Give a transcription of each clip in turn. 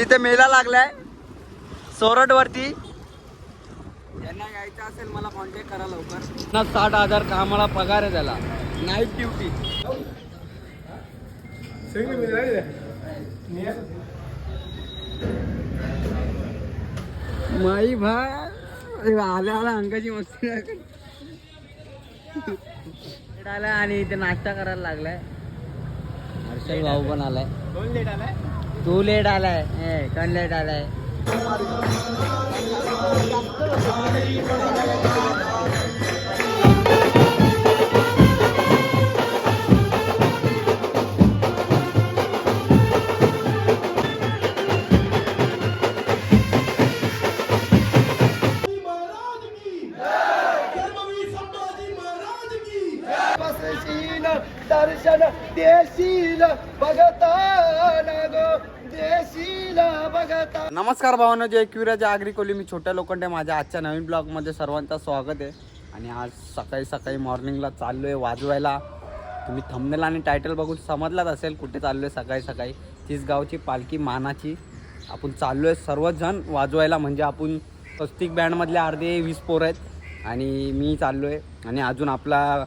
इथे मेला लागलाय सोरठ वरती. यांना यायचं असेल मला कॉन्टॅक्ट करा लवकर. 60,000 कामाला पगार आहे त्याला, नाईट ड्युटी. माई भाई आल्या आला अंगाची मस्ती आला आणि इथे नाश्ता करायला लागलाय. हर्षल भाऊ पण आलाय. कोण लेट आलाय? तू लेट आलाय. कोण लेट आलाय? दर्शन देशील बघता देशील बघता. नमस्कार भावांनो, जय क्युराज आगरी कोली. मी छोट्या लोखंडे. माझ्या आजच्या नवीन ब्लॉगमध्ये सर्वांचं स्वागत आहे. आणि आज सकाळी सकाळी मॉर्निंगला चाललो आहे वाजवायला. तुम्ही थंबनेल आणि टायटल बघून समजलाच असेल कुठे चाललो आहे. सकाळी सकाळी तिसगावची पालखी मानाची आपण चाललो आहे सर्वजण वाजवायला. म्हणजे आपण स्वस्तिक बँडमधले अर्धे 20 पोरं आहेत आणि मी चाललो आहे. आणि अजून आपला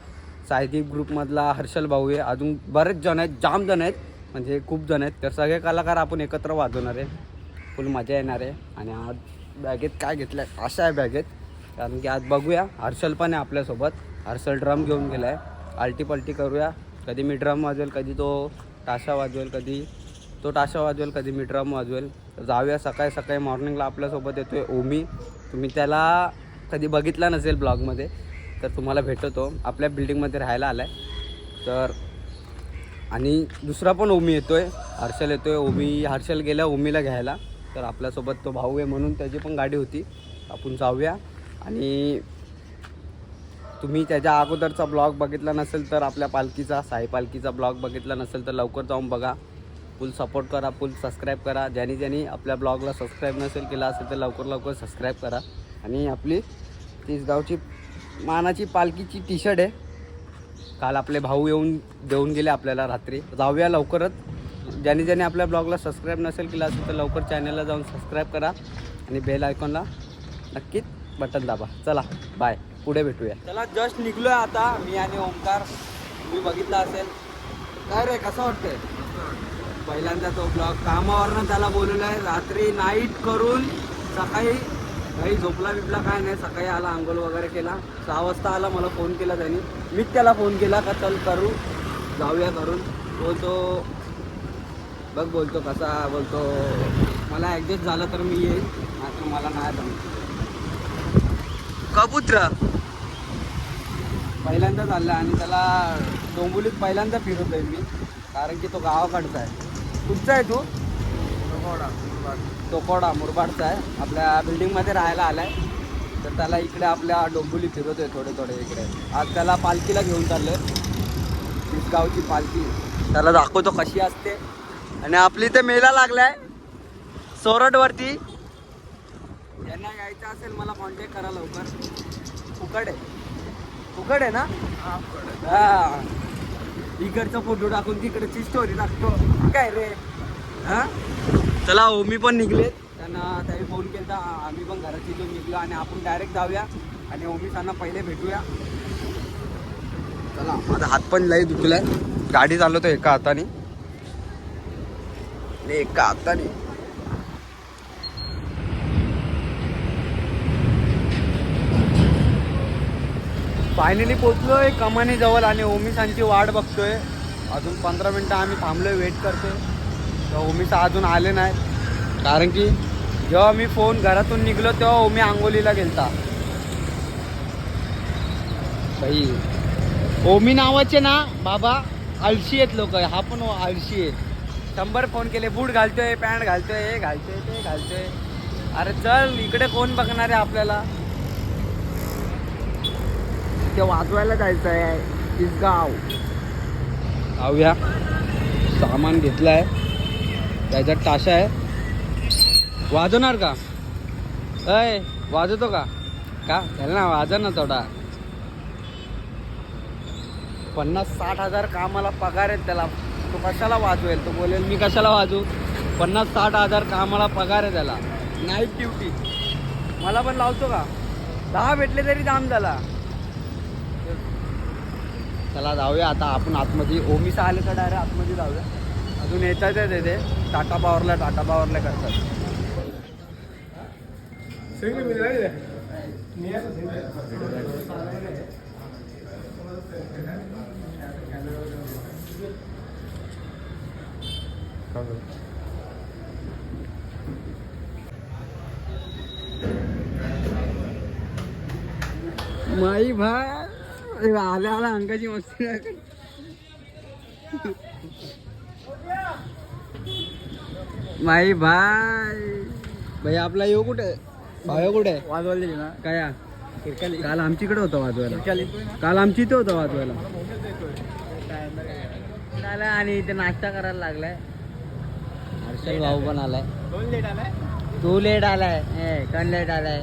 सायदीप ग्रुपमधला हर्षल भाऊ आहे. अजून बरेच जण आहेत, जाम जण आहेत, म्हणजे खूप जण आहेत. तर सगळे कलाकार आपण एकत्र वाजवणार आहे. फुल मजा येणार आहे. आणि आज बॅगेत काय घेतलं आहे, अशा आहे बॅगेत. कारण की आज बघूया हर्षल पण आहे आपल्यासोबत. हर्षल ड्रम घेऊन गेला आहे. आलटी पलटी करूया. कधी मी ड्रम वाजवेल, कधी तो टाशा वाजवेल, कधी तो टाशा वाजवेल, कधी मी ड्रम वाजवेल. तर जाऊया. सकाळी सकाळी मॉर्निंगला आपल्यासोबत येतो आहे ओमी. तुम्ही त्याला कधी बघितला नसेल ब्लॉगमध्ये तर तुम्हाला भेटतो. आपल्या बिल्डिंगमध्ये राहायला आला आहे. तर आणि दुसरा पण ओमी येतो आहे, हर्षल येतो आहे. ओमी हर्षल गेला ओमीला घ्यायला. तर आपल्यासोबत तो भाऊ आहे म्हणून त्याची पण गाडी होती. आपण जाऊया. आणि तुम्ही त्याच्या अगोदरचा ब्लॉग बघितला नसेल तर आपल्या पालखीचा साई पालखीचा ब्लॉग बघितला नसेल तर लवकर जाऊन बघा. फुल सपोर्ट करा, फुल सबस्क्राईब करा. ज्यांनी आपल्या ब्लॉगला सबस्क्राईब नसेल केला असेल तर लवकर सबस्क्राईब करा. आणि आपली तिसगावची मानाची पालखीची टी शर्ट आहे. काल आपले भाऊ येऊन देऊन गेले आपल्याला रात्री. जाऊया लवकरच. ज्यांनी आपल्या ब्लॉगला सबस्क्राईब नसेल केला असेल तर लवकर चॅनलला जाऊन सबस्क्राईब करा आणि बेल आयकॉनला नक्कीच बटन दाबा. चला बाय, पुढे भेटूया. चला जस्ट निघलो आहे आता मी आणि ओमकार. तुम्ही बघितला असेल. काय रे कसं वाटतंय? पहिल्यांदा तो ब्लॉग कामावरनं त्याला बोलवलं आहे. रात्री नाईट करून सकाळी काही झोपला बिपला काय नाही. सकाळी आला, आंघोळ वगैरे केला. 6 वाजता आला. मला फोन केला त्यांनी. मीच त्याला फोन केला का चल करू जाऊया करून. बोलतो कसा बोलतो मला ॲडजस्ट झालं तर मी येईल, आता मला नाही जमत. कबूतर पहिल्यांदा चालला आणि त्याला डोंबिवलीत पहिल्यांदा फिरवतोय मी. कारण की तो गावाकडचा आहे. कुठचा आहे तू? तोकोडा मुरबाडचा आहे. आपल्या बिल्डिंगमध्ये राहायला आला आहे. तर त्याला इकडे आपल्या डोंबिवली फिरवतोय थोडे इकडे. आज त्याला पालखीला घेऊन चाललो आहे. तिसगावची पालखी त्याला दाखवतो कशी असते. आणि आपली इथे मेला लागलाय सोरठ वरती. यांना यायचं असेल मला कॉन्टॅक्ट करा लवकर. फुकट आहे ना? हा. इकडचा फोटो टाकून तिकडची स्टोरी टाकतो काय रे. हां चला ओमी पण निघले. त्यांनी फोन केला. आम्ही पण घरात तिथून निघलो आणि आपण डायरेक्ट जाऊया आणि ओमी सांना पहिले भेटूया. चला. माझा हात पण लई दुखलाय. गाडी चालवतो एका हाताने. फायनली पोचलोय कमानी जवळ आणि ओमिसांची वाट बघतोय. अजून 15 मिनटं आम्ही थांबलोय, वेट करतोय. तर ओमिसा अजून आले नाही. कारण की जेव्हा मी फोन घरातून निघलो तेव्हा ओमी आंघोलीला गेलता. भाई ओमी नावाचे ना बाबा आळशी आहेत लोक. हा पण आळशी आहे. 100 फोन केले. बूट घालतोय, पॅन्ट घालतोय, हे घालतोय, ते घालतोय. अरे चल इकडे कोण बघणार आहे आपल्याला. ते वाजवायला जायचं आहे तिसगाव. जाऊया. सामान घेतलंय. त्याच्यात टाशा आहे. वाजवणार का? वाजवतो का? त्याला ना वाजव ना थोडा. 50-60 हजार कामाला पगार आहेत त्याला. तो कशाला वाजवेल? तो बोलेल मी कशाला वाजवू. 50-60 हजार कामाला पगार आहे त्याला. Night duty. मला पण लावतो का? 10 भेटले तरी दाम झाला. चला जाऊया आता आपण आतमध्ये. ओमिसा आले तर डायरेक्ट आतमध्ये जाऊया. अजून येतात आहे ते टाटा पॉवरला करतात. माई भाई आल्या अंगाची मस्ती. माई भाई आपला येऊ कुठे? भाऊ कुठे? वाजवायला दिली ना काय? किरकाली. काल आमच्याकडे होता वाजवायला. किरकाली. काल आमची इथे होता वाजवायला. आलाय आणि इथे नाश्ता करायला लागलाय. हर्षल भाऊ पण आलाय. दोन लेट आलाय. तू लेट आलाय. कोण लेट आलाय?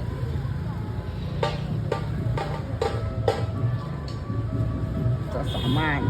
सामान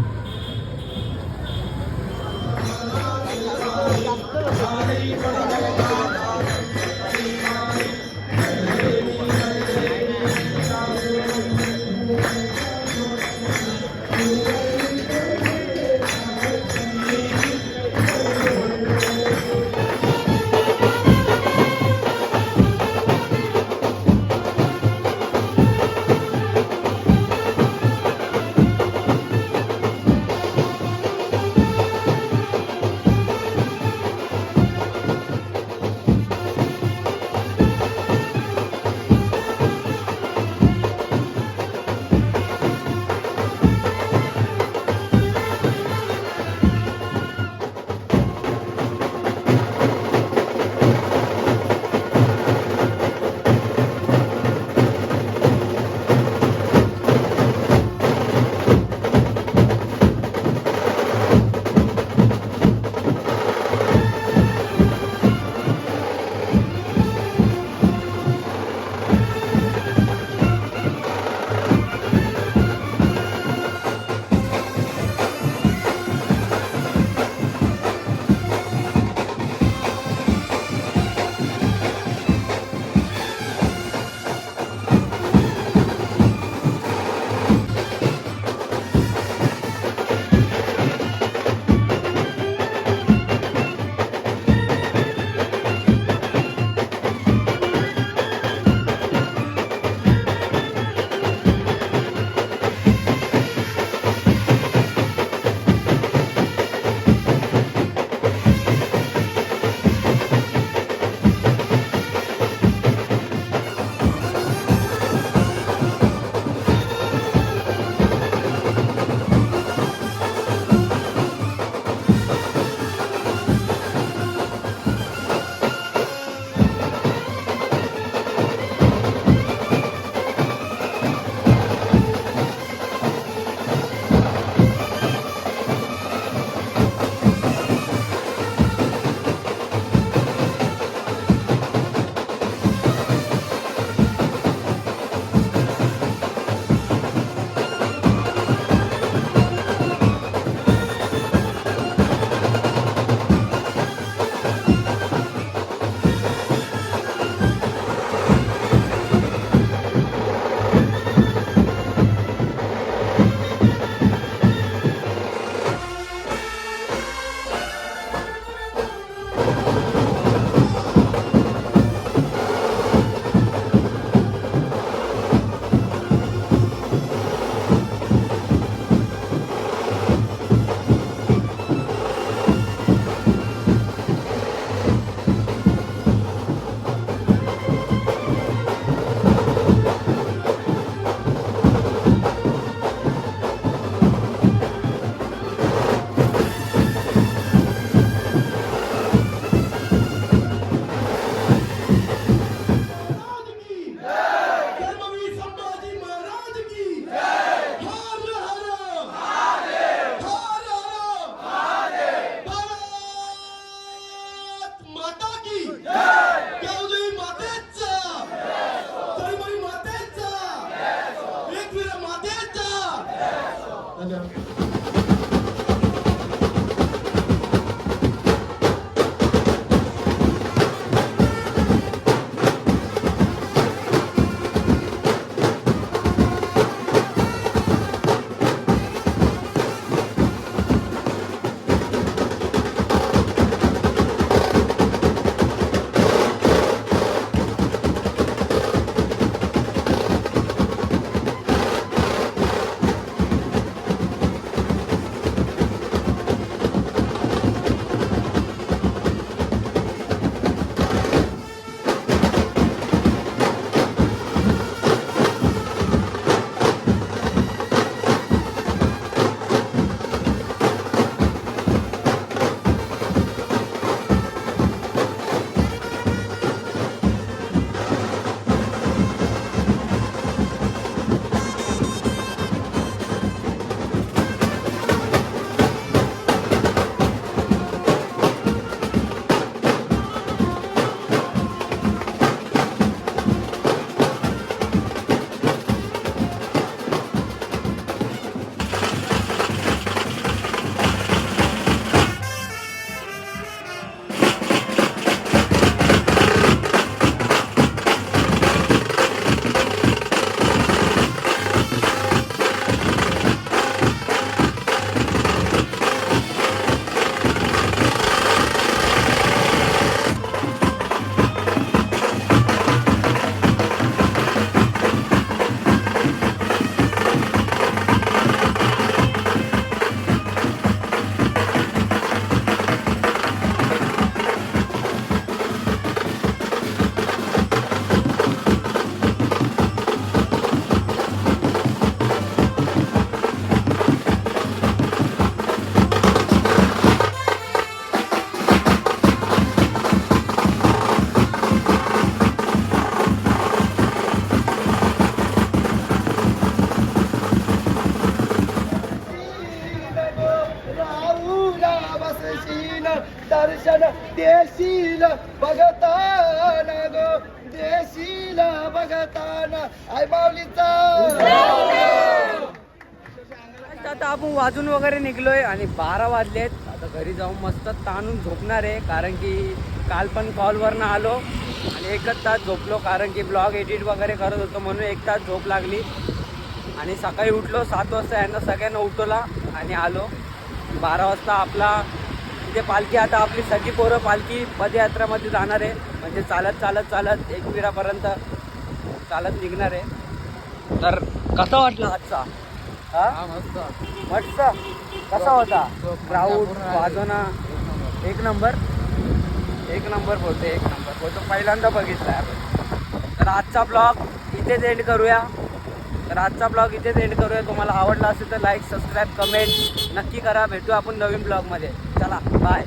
बघताना गो देशीला बघताना आई माऊलीचा आता आपण वाजून वगैरे निघलोय आणि 12 वाजलेत. आता घरी जाऊन मस्त ताणून झोपणार आहे, कारण की काल पण कॉलवरनं आलो आणि 1 तास झोपलो, कारण की ब्लॉग एडिट वगैरे करत होतो म्हणून 1 तास झोप लागली. आणि सकाळी उठलो 7 वाजता, यांना सगळ्यांना उठवला आणि आलो 12 वाजता. आपला इथे पालखी, आता आपली सगळी पोरं पालखी पदयात्रामध्ये जाणार आहे, म्हणजे चालत चालत चालत एकविरापर्यंत चालत निघणार आहे. तर कसा वाटला आजचा? मस्त मस्त. कसा होता क्राऊड वाजवणं? एक नंबर बोलतो, एक नंबर बोलतो. पहिल्यांदा बघितला आपण. तर आजचा ब्लॉग इथेच एंड करूया. तुम्हाला आवडला असेल तर लाईक, सबस्क्राईब, कमेंट नक्की करा. भेटू आपण नवीन ब्लॉगमध्ये. चला बाय.